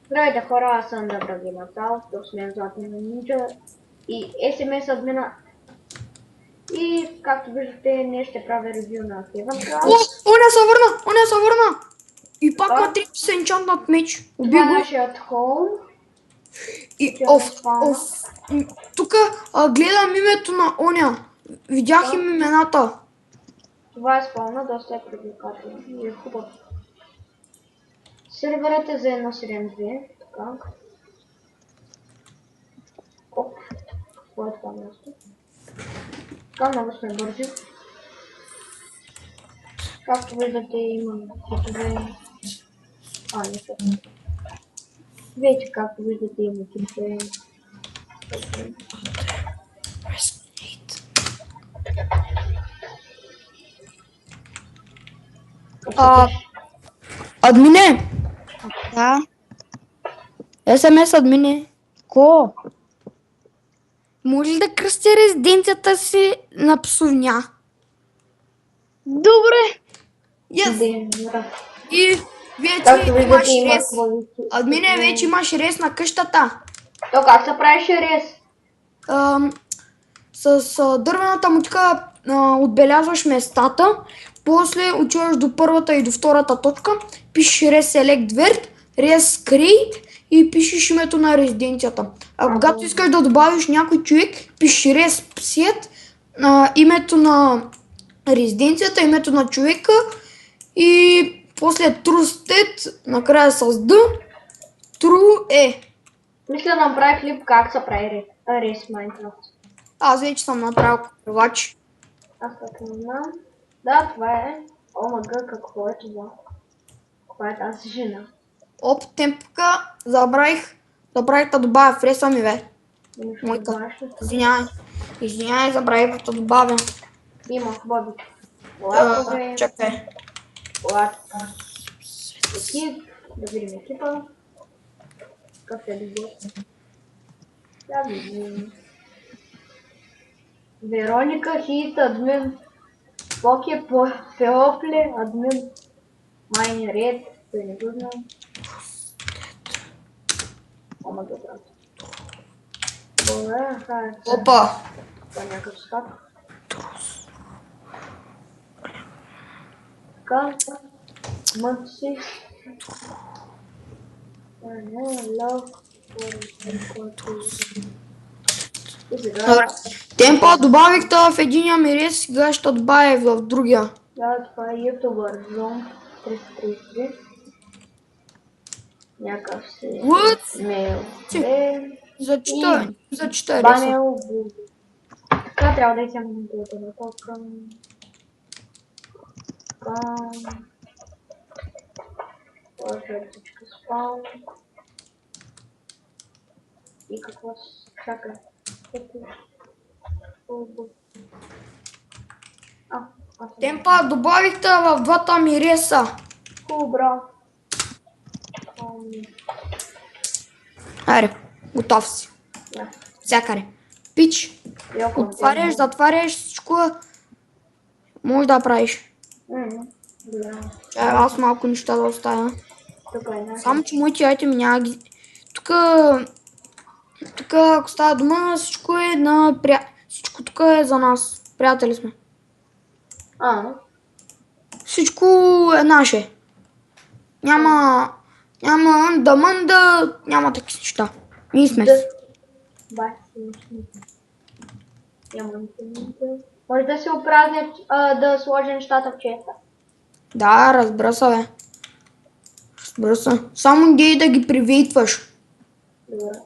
Здравейте хора, аз съм Дъбраги Матал, тук сме Златен Нинджа и SMS админа. И както виждате, ние ще правя ревю на Heaven О, Class. оня се върна! И пак Така, ма трябва се енчантнат меч. това Уби е го. нашият хоум. И Отиваме в спауна. тука гледам името на оня. Видях Така, им имената. това е спауна, доста е привлекателно и е хубаво. Серверът е за 1.7.2. Така. Оп, какво е това място? Така, много сме бързи. Както виждате, имам хитове. Не са. Вече, както виждате, има хитове. А, админе! Да. SMS админе. Ко? Може ли да кръсти резиденцията си на псовня? Добре. Yes. Да. И Както вече имаш виждате, има рез. Админе, вече имаш рез на къщата. То как се правеше рез? С дървената мутика отбелязваш местата, после отиваш до първата и до втората точка, пишеш Res Select Vert, Res Create и пишеш името на резиденцията. А когато искаш да добавиш някой човек, пишеш Res Set, името на резиденцията, името на човека и после Trusted, накрая с D, True е. Мисля да направя клип как се прави рез в Майнкрафт. Аз вече съм направил купривач. Аз така не знам. Да, това е. Омага, какво е това? Каква е тази жена? Оп, темпка, забравих да добавя фреса ми, бе. Нещо Майка. домашно. Извинявай, забравих да добавя. Има хубави лакове, Чакай. екип. Да видим екипа. Какъв е добър? Да видим. Вероника Хит, админ. Поке Пеопле, админ. Майни Ред, той не го знам. Омага, брат. Добре, Опа. това е някакъв скак. Така, мъци. Добре. Темпа добавих това в единия ми рез, сега ще добавя в другия. Да, това е ютубър Зон 333. Някакъв си What? мейл. Зачитай реса. Банел. Така трябва да изям другата нататък. Жертвичка спаун. И какво чакай. Темпа добавих това в двата ми реса. Хубаво, браво. Аре, готов си. Да. Всякъде. Пич. Отваряш, затваряш всичко. Може да правиш. Аз малко неща да оставя. Само, че моите айтеми няма ги... Тук, ако става дума, всичко е на всичко тук е за нас. Приятели сме. Всичко е наше. Няма мънда, няма такива неща. Ние сме. Може да се опразня, да сложи нещата в честа. Да, разбира се, бе. Разбира се. Само гей да ги привейтваш. Добре.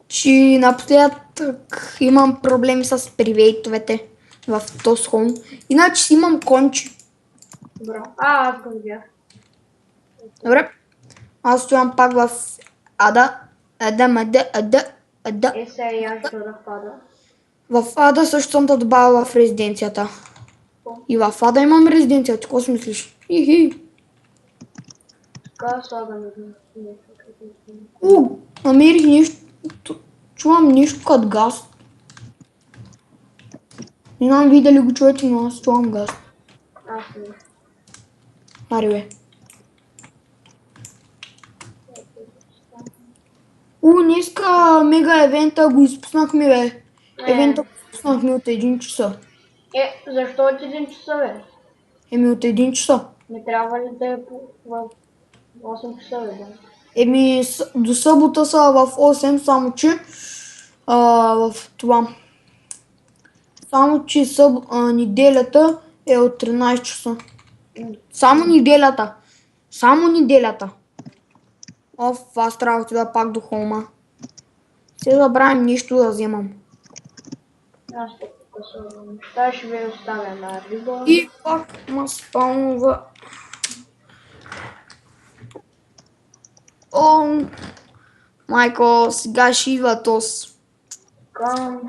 Че напоследък имам проблеми с привейтовете в този хон. Иначе си имам конче. Добре. Аз го видях. Добре. Аз стоям пак в Ада. Ада. Сега и аз ще да пада. В Ада също съм да добавя в резиденцията. И в Ада имам резиденцията. Какво си мислиш? Хи. Така слагаме Намерих нещо. Чувам нещо като газ. Не знам ви дали го чуете, но аз чувам газ. Аз не. Аре бе. Днеска мега евента го изпуснахме, бе. Евента Е, го изпуснахме от 1 часа. защо от 1 часа, бе? От 1 часа. Не трябва ли да е в 8 часа, бе? До събота са в 8, само че в това. Само че неделята е от 13 часа. Само неделята. Само неделята. Аз трябва да отида пак до холма. Се забравям нещо да вземам. Аз тук са неща, ще ви оставя на риба. И пак ма спалнува. О, майко, сега ще идва тос. Към,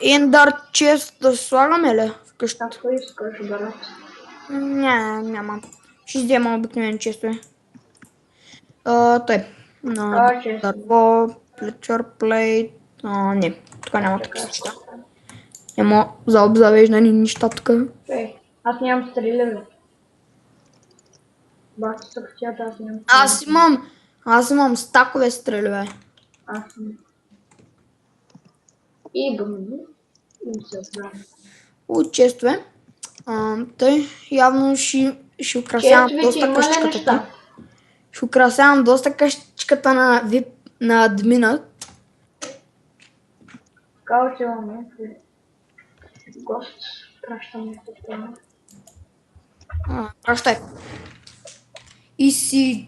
Ендър чест да слагаме ли вкъщи? ако искаш, брат. Няма. Ще взема обикновен честове. Той. Така, чест. Дърво, плечър, плейт. Не, тук няма такива неща. Няма за обзавеждане неща тук. Аз нямам стрели, бе. Бах се съкътята, аз нямам Аз имам стакове стрелове. Аз съм. И бъмни. И се знам. От честове. Тъй явно ще украсявам Честовете доста има ли къщичката. неща? Ще украсявам доста къщичката на VIP на админа. Така отиваме. Гост. Пращаме тук. Пращай. И си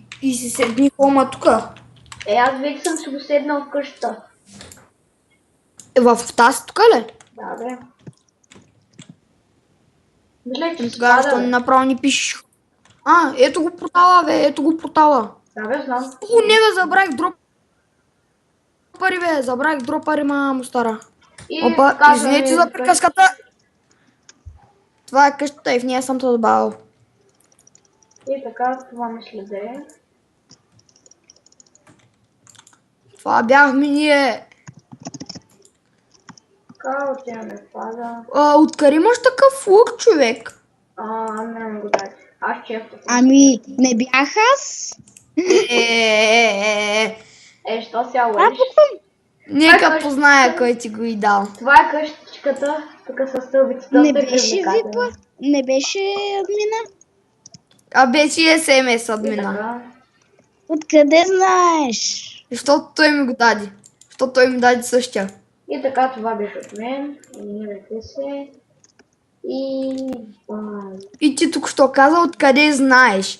седни хома тука. Аз вече съм си го седнал в къщата. В тази тука ли? Да, бе. Мисля, че Тогава спада, що бе. направо ни пишеш. Ето го портала, бе, ето го портала. Да, бе, знам. Не, бе, забравих дропари, бе, забравих дропари, мамо стара. И Опа, казваме, извинете за приказката. Това е къщата и в нея съм се добавил. И така, това мисля да е. Това бяхме ние. Така, отиваме в пада. Откъде имаш такъв лук, човек? Не го дай. Аз често. Ами, не бях аз. Що сега лъжиш? Нека позная кой ти го и дал. Това е къщичката, тук с стълбицата. Не беше випа. Не беше админа. Беше СМС админа. Откъде знаеш? Защото той ми го даде. Защото той ми даде същия. И така, това беше от мен. Намирайте се. И... И ти тук що каза откъде знаеш.